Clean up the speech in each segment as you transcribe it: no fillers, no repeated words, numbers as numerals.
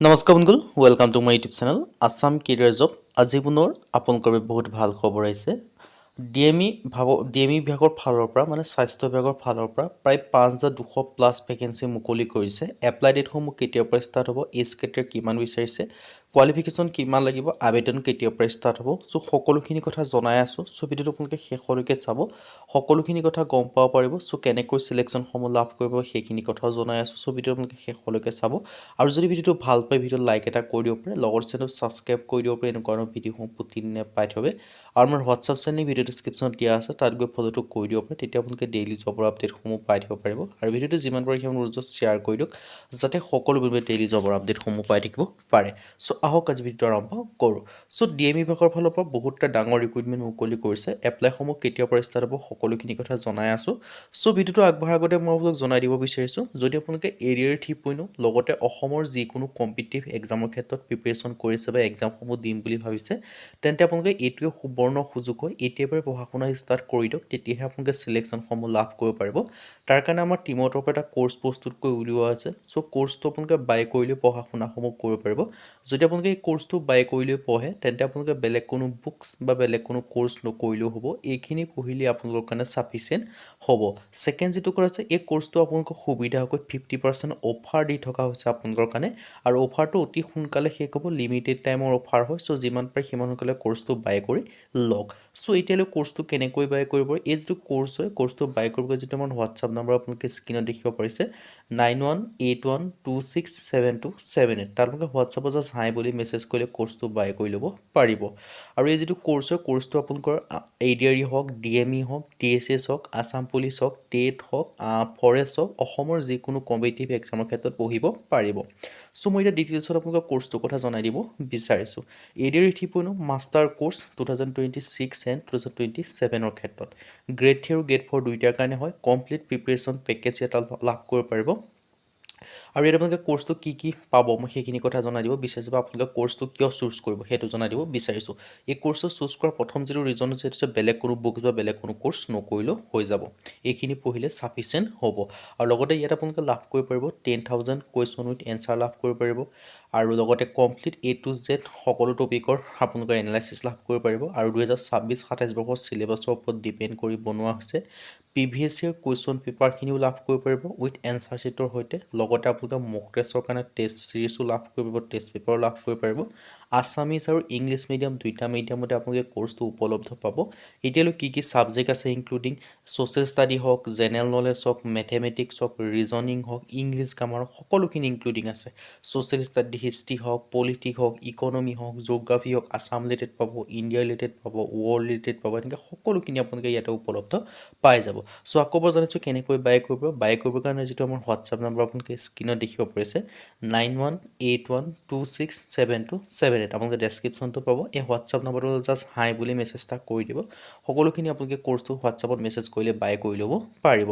নমস্কাৰ বন্ধুসকল welcome to my YouTube channel Assam career job আজি পুনৰ আপোনালোকৰ বাবে বহুত ভাল খবৰ আহিছে ডিএমই বিভাগৰ ফালৰ পৰা মানে স্বাস্থ্য বিভাগৰ ফালৰ পৰা প্ৰায় 5200+ ভেকেঞ্চি মুকলি কৰিছে এপ্লাই ডেটসমূহ কেতিয়াৰ পৰা ষ্টাৰ্ট হ'ব এজ ক্ৰাইটেৰিয়া কিমান বিচাৰিছে কোৱালিফিকেশ্যন কিমান লাগিব আবেদন কেতিয়াৰ পৰা ষ্টাৰ্ট হ'ব সো সকলোখিনি কথা জনাই আছো সো ভিডিওটো আপোনালোকে শেষলৈকে চাব সকলোখিনি কথা গম পাব পাৰিব সো কেনেকৈ সিলেকশ্যনসমূহ লাভ কৰিব সেইখিনি কথাও জনাই আছো সো ভিডিওটো আপোনালোকে শেষলৈকে চাব আৰু যদি ভিডিওটো ভাল পায় ভিডিওটো লাইক এটা কৰি দিব পাৰে লগৰ চেনেল সাবস্ক্ৰাইব কৰি দিব পাৰে এনেকুৱা ভিডিওসমূহ প্ৰতিদিনে পাই থবে আৰু মোৰ হোৱাটছআপ চেনেল ভিডিও ডেসক্ৰিপশ্যনত দিয়া আছে তাত গৈ ফলোটো কৰি দিব পাৰে তেতিয়া আপোনালোকে ডেইলি জবৰ আপডেটসমূহ পাই থাকিব পাৰিব আৰু ভিডিওটো যিমান পাৰে সিমান অনুৰোধ শ্বেয়াৰ কৰি দিয়ক যাতে সকলো বন্ধুৱে ডেইলি জবৰ আপডেটসমূহ পাই থাকিব পাৰে সো আহক আজি ভিডিওটো আৰম্ভ কৰোঁ সো ডিএমই বিভাগৰ ফালৰ পৰা বহুতটা ডাঙৰ ৰিক্ৰুইটমেণ্ট মুকলি কৰিছে এপ্লাইসমূহ কেতিয়াৰ পৰা ষ্টাৰ্ট হ'ব সকলোখিনি কথা জনাই আছো সো ভিডিওটো আগবঢ়াৰ আগতে মই আপোনালোক জনাই দিব বিচাৰিছোঁ যদি আপোনালোকে এৰিয়াৰ 3.0 লগতে অসমৰ যিকোনো কম্পিটিটিভ এক্সামৰ ক্ষেত্ৰত প্ৰিপাৰেশ্যন কৰিছে বা এক্সামসমূহ দিম বুলি ভাবিছে তেন্তে আপোনালোকে এইটোৱে সুবৰ্ণ সুযোগ হয় এতিয়াৰ পৰা পঢ়া শুনা ষ্টাৰ্ট কৰি দিয়ক তেতিয়াহে আপোনালোকে সিলেকশ্যনসমূহ লাভ কৰিব পাৰিব তাৰ কাৰণে আমাৰ টিমৰ তৰফৰ এটা কোৰ্চ প্ৰস্তুত কৰি উলিওৱা আছে সো কোৰ্চটো আপোনালোকে বাই কৰিলে পঢ়া শুনাসমূহ কৰিব পাৰিব যদি আপোনালোকে এই কোৰ্চটো বাই কৰিলে পঢ়ে তেন্তে আপোনালোকে বেলেগ কোনো বুকছ বা বেলেগ কোনো কোৰ্চ নকৰিলেও হ'ব এইখিনি পঢ়িলে আপোনালোকৰ কাৰণে সাফিচিয়েণ্ট হ'ব সেকেন্ড যেটো কৰা আছে এই কোৰ্চটো আপোনালোকক সুবিধা হৈ 50% অফাৰ দি থকা হৈছে আপোনালোকৰ কাৰণে আৰু অফাৰটো অতি সোনকালে শেষ হ'ব লিমিটেড টাইমৰ অফাৰ হয় সো যিমান পাৰে সিমান সোনকালে কোৰ্চটো বাই কৰি লওক সো এতিয়ালৈ কোৰ্চটো কেনেকৈ বাই কৰিব এই যেটো কোৰ্চ হয় কোৰ্চটো বাই কৰিবলৈ যেটো আমাৰ হোৱাটছআপ নম্বৰ আপোনালোকে স্ক্ৰীনত দেখিব পাৰিছে 9181267278 তাৰ আপোনালোকে হোৱাটছআপত জাষ্ট হাই বুলি মেছেজ কৰিলে কোৰ্চটো বাই কৰি ল'ব পাৰিব আৰু এই যেটো কোৰ্চ হয় কোৰ্চটো আপোনালোকৰ এডিআৰই হওক ডিএমই হওক টিএছএছ হওক আসাম পুলিচ হওক টেট হওক ফৰেষ্ট হওক অসমৰ যিকোনো কম্পিটিটিভ এক্সামৰ ক্ষেত্ৰত পঢ়িব পাৰিব সো মই এটা ডিটেইলছত আপোনালোকক কোৰ্চটোৰ কথা জনাই দিব বিচাৰিছোঁ এডিআৰই 3.0 মাষ্টাৰ কোৰ্চ 2026 এণ্ড 2027 ক্ষেত্ৰত গ্ৰেড 3 আৰু গ্ৰেড 4 দুইটাৰ কাৰণে হয় কমপ্লিট প্ৰিপাৰেশ্যন পেকেজ এটা লাভ কৰিব পাৰিব আৰু ইয়াত আপোনালোকে কোৰ্চটো কি পাব মই সেইখিনি কথা জনাই দিব বিচাৰিছোঁ বা আপোনালোকে কোৰ্চটো কিয় চুজ কৰিব সেইটো জনাই দিব বিচাৰিছোঁ এই কোৰ্চটো চুজ কৰাৰ প্ৰথম যেটো ৰিজন হৈছে বেলেগ কোনো বুকছ বা বেলেগ কোনো কোৰ্চ নকৰিলেও হৈ যাব এইখিনি পঢ়িলে সাফিচিয়েণ্ট হ'ব আৰু লগতে ইয়াত আপোনালোকে লাভ কৰিব পাৰিব 10,000 কুৱেশ্যন উইথ এনসাৰ লাভ কৰিব পাৰিব আৰু লগতে কমপ্লিট A to Z সকলো টপিকৰ আপোনালোকে এনালাইসিস লাভ কৰিব পাৰিব আৰু 2026-27 বৰ্ষৰ সিলেবাসৰ ওপৰত ডিপেন্ড কৰি বনোৱা হৈছে প্ৰিভিয়াছ ইয়াৰ কুৱেশ্যন পেপাৰখিনিও লাভ কৰিব পাৰিব উইথ এনসাৰ শিটৰ সৈতে লগতে আপোনালোকে মক টেষ্টৰ কাৰণে টেষ্ট সিৰিজও লাভ কৰিব পাৰিব টেষ্ট পেপাৰো লাভ কৰিব পাৰিব আসামিজ আৰু ইংলিছ মিডিয়াম দুইটা মিডিয়ামতে আপোনালোকে কোৰ্চটো উপলব্ধ পাব এতিয়ালৈ কি সাবজেক্ট আছে ইনক্লুডিং সোশ্যাল ষ্টাডি হওক জেনেৰেল নলেজ হওক মেথমেটিক্স হওক ৰিজনিং হওক ইংলিছ গ্ৰামাৰ সকলোখিনি ইনক্লুডিং আছে সোশ্যাল ষ্টাডি হিষ্ট্ৰি হওক পলিটিক্স হওক ইকনমি হওক জিঅ'গ্ৰাফি হওক আসাম ৰিলেটেড পাব ইণ্ডিয়া ৰিলেটেড পাব ৱৰ্ল্ড ৰিলেটেড পাব এনেকৈ সকলোখিনি আপোনালোকে ইয়াতে উপলব্ধ পাই যাব সো আকৌ জানিছোঁ কেনেকৈ বাই কৰিবৰ কাৰণে যেটো আমাৰ হোৱাটছআপ নম্বৰ আপোনালোকে স্ক্ৰীনত দেখিব পাৰিছে 9181267278 আপোনালোকে ডেসক্ৰিপশ্যনটো পাব এই হোৱাটছআপ নম্বৰটো জাষ্ট হাই বুলি মেছেজ এটা কৰি দিব সকলোখিনি আপোনালোকে কোৰ্চটো হোৱাটছআপত মেছেজ কৰিলে বাই কৰি ল'ব পাৰিব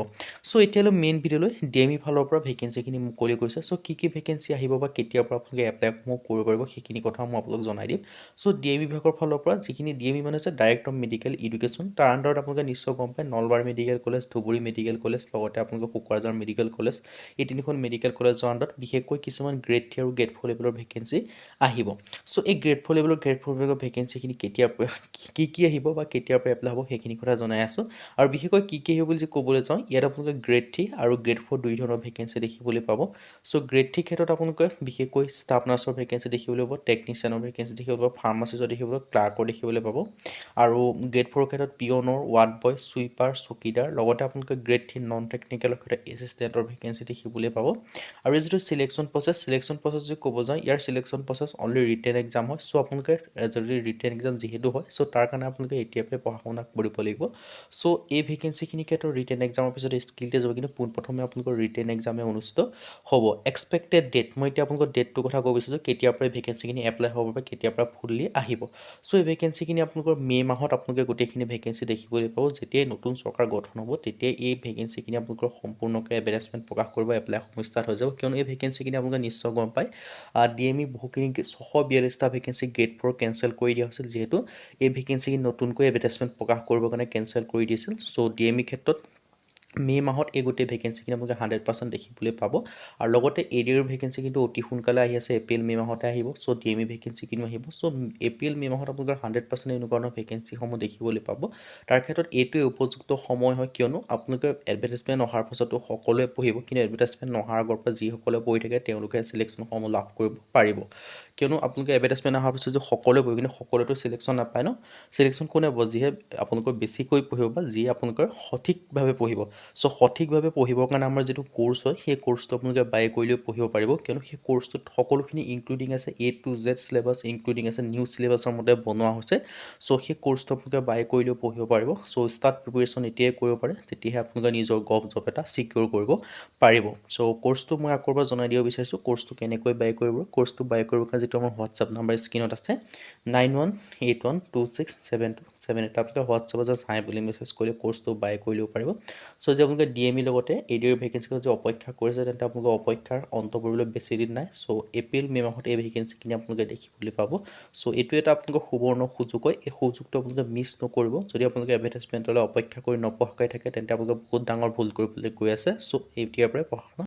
সো এতিয়ালৈ মেইন ভিডিওলৈ ডিএমই ফালৰ পৰা ভেকেঞ্চিখিনি মুকলি কৰিছে সো কি ভেকেঞ্চি আহিব বা কেতিয়াৰ পৰা আপোনালোকে এপ্লাইসমূহ কৰিব পাৰিব সেইখিনি কথা মই আপোনালোক জনাই দিম সো ডিএমই বিভাগৰ ফালৰ পৰা যিখিনি ডিএমই মানে আছে ডাইৰেক্টৰ মেডিকেল এডুকেশ্যন তাৰ আণ্ডাৰত আপোনালোকে নিশ্চয় গম পায় Nalbari medical college Dhubri medical college লগতে আপোনালোকৰ কোকৰাঝাৰ মেডিকেল কলেজ এই তিনিখন মেডিকেল কলেজৰ আণ্ডাৰত বিশেষকৈ কিছুমান গ্ৰেড 3 আৰু গ্ৰেড 4 লেভেলৰ ভেকেঞ্চি আহিব সো এই গ্ৰেড 4 লেভেলৰ ভেকেঞ্চিখিনি কেতিয়াৰ পৰা কি আহিব বা কেতিয়াৰ পৰা এপ্লাই হ'ব সেইখিনি কথা জনাই আছোঁ আৰু বিশেষকৈ কি আহিব বুলি যে ক'বলৈ যাওঁ ইয়াত আপোনালোকে গ্ৰেড 3 আৰু গ্ৰেড 4 দুই ধৰণৰ ভেকেঞ্চি দেখিবলৈ পাব সো গ্ৰেড 3 ক্ষেত্ৰত আপোনালোকে বিশেষকৈ ষ্টাফ নাৰ্ছৰ ভেকেঞ্চি দেখিবলৈ পাব টেকনিচিয়ানৰ ভেকেঞ্চি দেখিবলৈ পাব ফাৰ্মাচিষ্টৰ দেখিবলৈ ক্লাৰ্কৰ দেখিবলৈ পাব আৰু গ্ৰেড 4 ক্ষেত্ৰত পিয়নৰ ৱাৰ্ড বয় সুইপাৰ চকীদাৰ লগতে আপোনালোকে গ্ৰেড 3 নন টেকনিকেলৰ ক্ষেত্ৰত এছিষ্টেণ্টৰ ভেকেঞ্চি দেখিবলৈ পাব আৰু এই যেটো সিলেকশ্যন প্ৰচেছ যদি ক'ব যাওঁ ইয়াৰ সিলেকশ্যন প্ৰচেছ অনলি ৰিটেন এক্সাম হয় সো আপোনালোকে যদি ৰিটেন এক্সাম যিহেতু হয় সো তাৰ কাৰণে আপোনালোকে এতিয়াৰ পৰা পঢ়া শুনা কৰিব লাগিব সো এই ভেকেঞ্চিখিনি ক্ষেত্ৰত ৰিটেন এক্সামৰ পিছত স্কিল টেষ্ট হ'ব কিন্তু পোনপ্ৰথমে আপোনালোকৰ ৰিটেন এক্সামে অনুষ্ঠিত হ'ব এক্সপেক্টেড ডেট মই এতিয়া আপোনালোকৰ ডেটটোৰ কথা ক'ব বিচাৰিছোঁ কেতিয়াৰ পৰা ভেকেঞ্চিখিনি এপ্লাই হ'ব বা কেতিয়াৰ পৰা ফুললি আহিব সো এই ভেকেঞ্চিখিনি আপোনালোকৰ মে' মাহত আপোনালোকে গোটেইখিনি ভেকেঞ্চি দেখিবলৈ পাব যেতিয়াই নতুন চৰকাৰ গঠন হ'ব তেতিয়াই এই ভেকেঞ্চিখিনি আপোনালোকৰ সম্পূৰ্ণকৈ এডভাৰটাইজমেণ্ট প্ৰকাশ কৰিব এপ্লাইসমূহ ষ্টাৰ্ট হৈ যাব কিয়নো এই ভেকেঞ্চিখিনি আপোনালোকে নিশ্চয় গম পায় ডিএমই বহুখিনি 642টা ভেকেঞ্চি গ্ৰেড 4 কেঞ্চেল কৰি দিয়া হৈছিল যিহেতু এই ভেকেঞ্চিখিনি নতুনকৈ এডভাৰটাইজমেণ্ট প্ৰকাশ কৰিবৰ কাৰণে কেঞ্চেল কৰি দিছিল সো ডিএমই ক্ষেত্ৰত মে' মাহত এই গোটেই ভেকেঞ্চিখিনি আপোনালোকে 100% দেখিবলৈ পাব আৰু লগতে এডিআৰ ভেকেঞ্চি কিন্তু অতি সোনকালে আহি আছে এপ্ৰিল মে' মাহতে আহিব চ' ডিএমই ভেকেঞ্চিখিনি আহিব চ' এপ্ৰিল মে' মাহত আপোনালোকৰ 100% এনেকুৱা ধৰণৰ ভেকেঞ্চিসমূহ দেখিবলৈ পাব তাৰ ক্ষেত্ৰত এইটোৱে উপযুক্ত সময় হয় কিয়নো আপোনালোকে এডভাৰটাইজমেণ্ট অহাৰ পাছতো সকলোৱে পঢ়িব কিন্তু এডভাৰটাইজমেণ্ট নহাৰ আগৰ পৰা যিসকলে পঢ়ি থাকে তেওঁলোকে চিলেকশ্যনসমূহ লাভ কৰিব পাৰিব কিয়নো আপোনালোকে এডভাৰটাইজমেণ্ট অহাৰ পাছত যদি সকলোৱে পঢ়িব কিন্তু সকলোৱেতো চিলেকশ্যন নাপায় ন চিলেকশ্যন কোনে হ'ব যিহে আপোনালোকৰ বেছিকৈ পঢ়িব বা যিয়ে আপোনালোকৰ সঠিকভাৱে পঢ়িব চ' সঠিকভাৱে পঢ়িবৰ কাৰণে আমাৰ যিটো কোৰ্চ হয় সেই কোৰ্চটো আপোনালোকে বাই কৰিলেও পঢ়িব পাৰিব কিয়নো সেই কোৰ্চটোত সকলোখিনি ইনক্লুডিং আছে A to Z syllabus including আছে নিউ চিলেবাছৰ মতে বনোৱা হৈছে চ' সেই কোৰ্চটো আপোনালোকে বাই কৰিলেও পঢ়িব পাৰিব চ' ষ্টাৰ্ট প্ৰিপেৰেশ্যন এতিয়াই কৰিব পাৰে তেতিয়াহে আপোনালোকে নিজৰ গভ জব এটা ছিকিউৰ কৰিব পাৰিব চ' কোৰ্চটো মই আকৌ এবাৰ জনাই দিব বিচাৰিছোঁ কোৰ্চটো কেনেকৈ বাই কৰিব কোৰ্চটো বাই কৰিবৰ কাৰণে যিটো আমাৰ হোৱাটছআপ নাম্বাৰ স্ক্ৰীণত আছে 9181267278 আপোনালোকে হোৱাটছআপত জাষ্ট হাই বুলি মেছেজ কৰিলে কোৰ্চটো বাই কৰিলেও পাৰিব চ' যে আপোনালোকে ডিএমই লগতে এডিআৰ ভেকেঞ্চিৰ যে অপেক্ষা কৰিছে তেন্তে আপোনালোকৰ অপেক্ষাৰ অন্ত পৰিবলৈ বেছি দিন নাই চ' এপ্ৰিল মে' মাহত এই ভেকেঞ্চিখিনি আপোনালোকে দেখিবলৈ পাব চ' এইটো এটা আপোনালোকৰ সুবৰ্ণ সুযোগ হয় এই সুযোগটো আপোনালোকে মিছ নকৰিব যদি আপোনালোকে এডভাৰটাইজমেণ্টলৈ অপেক্ষা কৰি নপঢ়াকৈ থাকে তেন্তে আপোনালোকে বহুত ডাঙৰ ভুল কৰিবলৈ গৈ আছে চ' এতিয়াৰ পৰাই পঢ়া শুনা